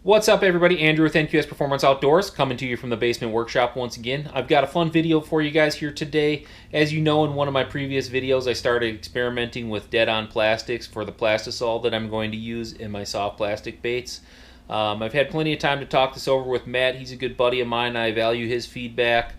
What's up, everybody? Andrew with NQS Performance Outdoors, coming to you from the basement workshop once again. I've got a fun video for you guys here today. As you know, in one of my previous videos, I started experimenting with dead-on plastics for the plastisol that I'm going to use in my soft plastic baits. I've had plenty of time to talk this over with Matt. He's a good buddy of mine. I value his feedback.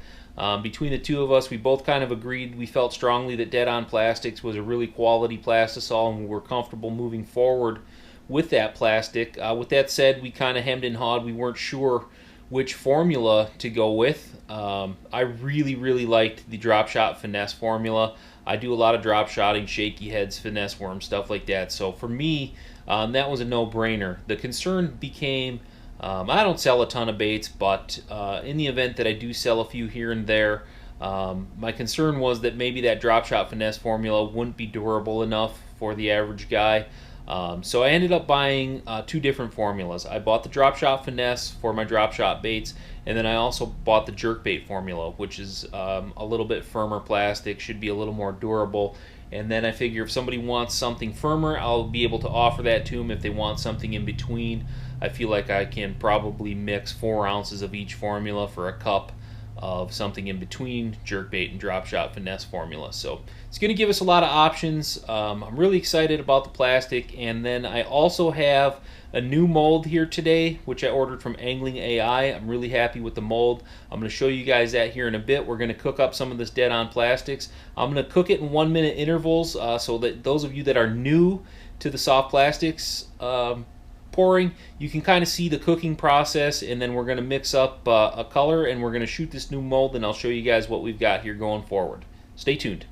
Between the two of us, we both kind of agreed. We felt strongly that dead-on plastics was a really quality plastisol, and we were comfortable moving forward with that plastic. With that said, we kind of hemmed and hawed. We weren't sure which formula to go with. I really liked the drop shot finesse formula. I do a lot of drop shotting, shaky heads, finesse worm, stuff like that. So for me, that was a no-brainer. The concern became, I don't sell a ton of baits, but in the event that I do sell a few here and there, my concern was that maybe that drop shot finesse formula wouldn't be durable enough for the average guy. So I ended up buying two different formulas. I bought the drop shot finesse for my drop shot baits, and then I also bought the jerk bait formula, which is a little bit firmer plastic, should be a little more durable. And then I figure if somebody wants something firmer, I'll be able to offer that to them. If they want something in between, I feel like I can probably mix 4 ounces of each formula for a cup of something in between jerkbait and drop shot finesse formula. So it's going to give us a lot of options. I'm really excited about the plastic, and then I also have a new mold here today, which I ordered from Angling AI. I'm really happy with the mold. I'm going to show you guys that here in a bit. We're going to cook up some of this dead-on plastics. I'm going to cook it in 1-minute intervals so that those of you that are new to the soft plastics pouring, you can kind of see the cooking process, and then we're going to mix up a color, and we're going to shoot this new mold, and I'll show you guys what we've got here going forward. Stay tuned.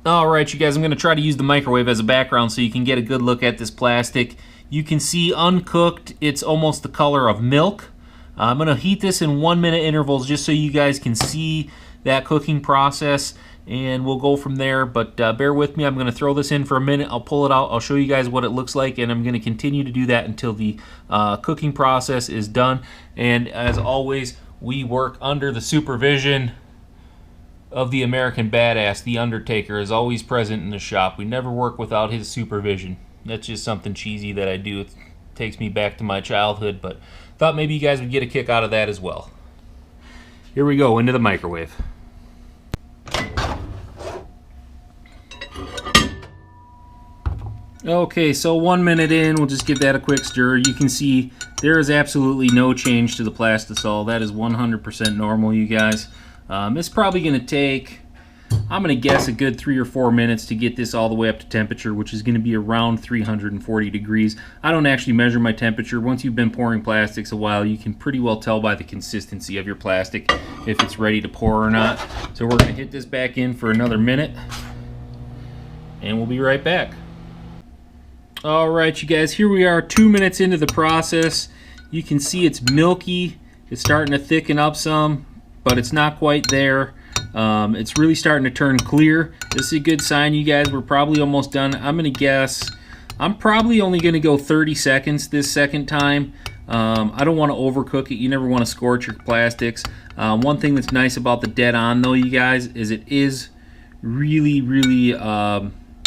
Alright, you guys, I'm going to try to use the microwave as a background so you can get a good look at this plastic. You can see uncooked, it's almost the color of milk. I'm going to heat this in 1-minute intervals just so you guys can see that cooking process, and we'll go from there. But bear with me. I'm going to throw this in for a minute. I'll pull it out. I'll show you guys what it looks like, and I'm going to continue to do that until the cooking process is done. And as always, we work under the supervision of the American Badass. The Undertaker is always present in the shop. We never work without his supervision. That's just something cheesy that I do. It takes me back to my childhood, but thought maybe you guys would get a kick out of that as well. Here we go, into the microwave. Okay, so 1 minute in, we'll just give that a quick stir. You can see there is absolutely no change to the plastisol. That is 100% normal, you guys. It's probably going to take, I'm going to guess, a good 3 or 4 minutes to get this all the way up to temperature, which is going to be around 340 degrees. I don't actually measure my temperature. Once you've been pouring plastics a while, you can pretty well tell by the consistency of your plastic if it's ready to pour or not. So we're going to hit this back in for another minute, and we'll be right back. Alright, you guys, here we are 2 minutes into the process. You can see it's milky. It's starting to thicken up some, but it's not quite there. It's really starting to turn clear. This is a good sign, you guys. We're probably almost done. I'm going to guess I'm probably only going to go 30 seconds this second time. I don't want to overcook it. You never want to scorch your plastics. One thing that's nice about the dead-on, though, you guys, is it is really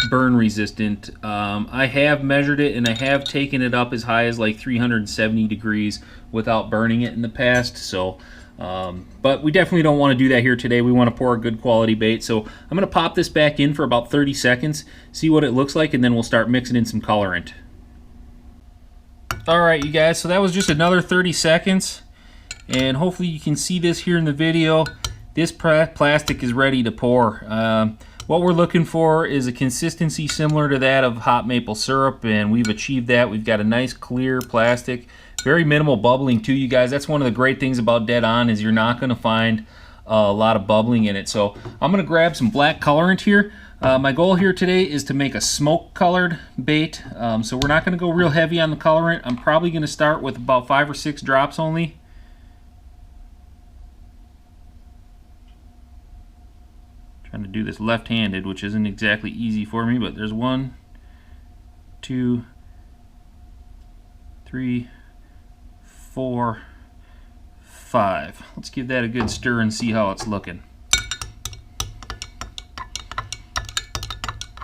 burn resistant. I have measured it, and I have taken it up as high as like 370 degrees without burning it in the past. So but we definitely don't want to do that here today. We want to pour a good quality bait. So I'm going to pop this back in for about 30 seconds, see what it looks like, and then we'll start mixing in some colorant. Alright, you guys, so that was just another 30 seconds, and hopefully you can see this here in the video. This plastic is ready to pour. What we're looking for is a consistency similar to that of hot maple syrup, and we've achieved that. We've got a nice clear plastic, very minimal bubbling too, you guys. That's one of the great things about Dead On, is you're not going to find a lot of bubbling in it. So I'm going to grab some black colorant here. My goal here today is to make a smoke colored bait, so we're not going to go real heavy on the colorant. I'm probably going to start with about 5 or 6 drops only. Trying to do this left-handed, which isn't exactly easy for me, but there's 1, 2, 3, 4, 5. Let's give that a good stir and see how it's looking.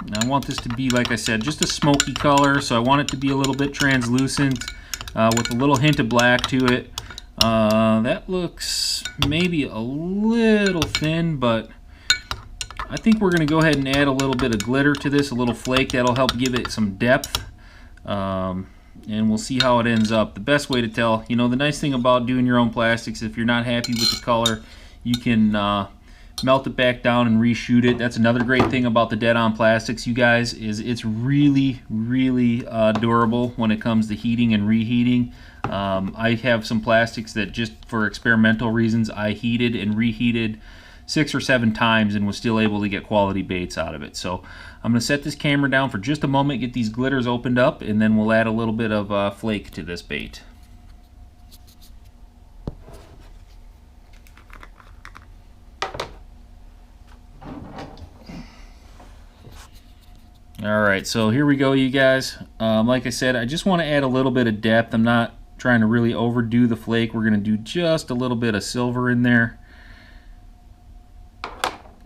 Now I want this to be, like I said, just a smoky color, so I want it to be a little bit translucent. with a little hint of black to it. That looks maybe a little thin, but I think we're going to go ahead and add a little bit of glitter to this, a little flake. That'll help give it some depth. And we'll see how it ends up. The best way to tell, you know, the nice thing about doing your own plastics, if you're not happy with the color, you can melt it back down and reshoot it. That's another great thing about the dead-on plastics, you guys, is it's really, really durable when it comes to heating and reheating. I have some plastics that just for experimental reasons I heated and reheated 6 or 7 times and was still able to get quality baits out of it. So I'm going to set this camera down for just a moment, get these glitters opened up, and then we'll add a little bit of flake to this bait. Alright, so here we go, you guys. Like I said, I just want to add a little bit of depth. I'm not trying to really overdo the flake. We're going to do just a little bit of silver in there,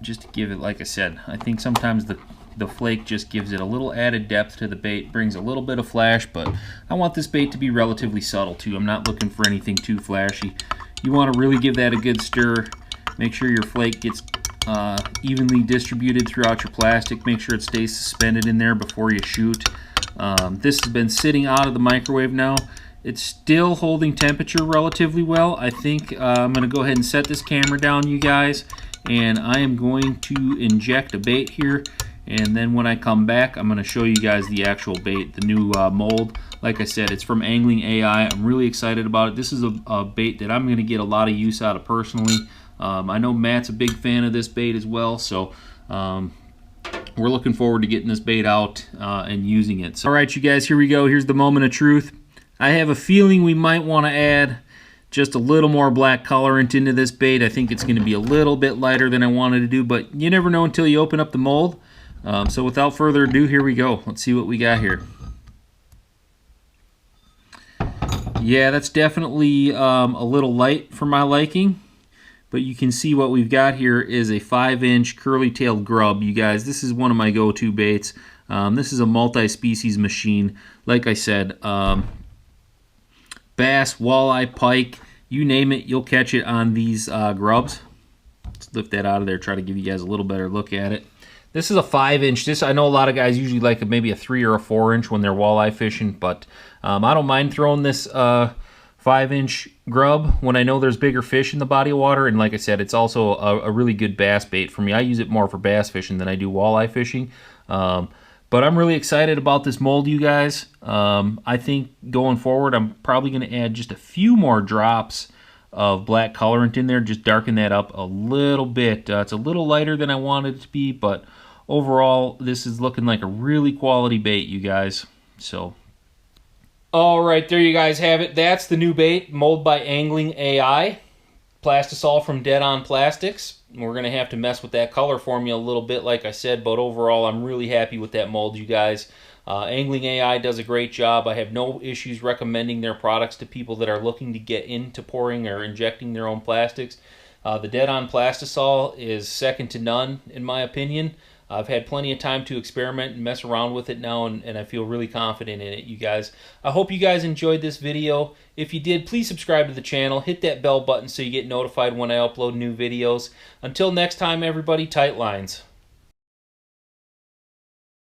just to give it, like I said, I think sometimes the flake just gives it a little added depth to the bait, brings a little bit of flash, but I want this bait to be relatively subtle too. I'm not looking for anything too flashy. You want to really give that a good stir. Make sure your flake gets evenly distributed throughout your plastic. Make sure it stays suspended in there before you shoot. This has been sitting out of the microwave now. It's still holding temperature relatively well. I think I'm going to go ahead and set this camera down, you guys, and I am going to inject a bait here, and then when I come back I'm going to show you guys the actual bait, the new mold. Like I said, it's from Angling AI. I'm really excited about it. This is a bait that I'm going to get a lot of use out of personally. I know Matt's a big fan of this bait as well, so we're looking forward to getting this bait out and using it. So, all right, you guys, here we go. Here's the moment of truth. I have a feeling we might want to add just a little more black colorant into this bait. I think it's going to be a little bit lighter than I wanted to do, but you never know until you open up the mold. So without further ado, here we go. Let's see what we got here. Yeah, that's definitely a little light for my liking, but you can see what we've got here is a 5-inch curly-tailed grub. You guys, this is one of my go-to baits. This is a multi-species machine. Like I said, bass, walleye, pike, you name it, you'll catch it on these grubs. Let's lift that out of there, try to give you guys a little better look at it. This is a 5-inch. This, I know a lot of guys usually like maybe a 3 or a 4-inch when they're walleye fishing, but I don't mind throwing this 5-inch grub when I know there's bigger fish in the body of water. And like I said, it's also a really good bass bait for me. I use it more for bass fishing than I do walleye fishing. But I'm really excited about this mold, you guys. I think going forward, I'm probably going to add just a few more drops of black colorant in there, just darken that up a little bit. It's a little lighter than I wanted it to be, but overall, this is looking like a really quality bait, you guys. So, all right, there you guys have it. That's the new bait, mold by Angling AI. Plastisol from Dead On Plastics. We're going to have to mess with that color formula a little bit, like I said, but overall, I'm really happy with that mold, you guys. Angling AI does a great job. I have no issues recommending their products to people that are looking to get into pouring or injecting their own plastics. The Dead On Plastisol is second to none, in my opinion. I've had plenty of time to experiment and mess around with it now, and I feel really confident in it, you guys. I hope you guys enjoyed this video. If you did, please subscribe to the channel. Hit that bell button so you get notified when I upload new videos. Until next time, everybody, tight lines.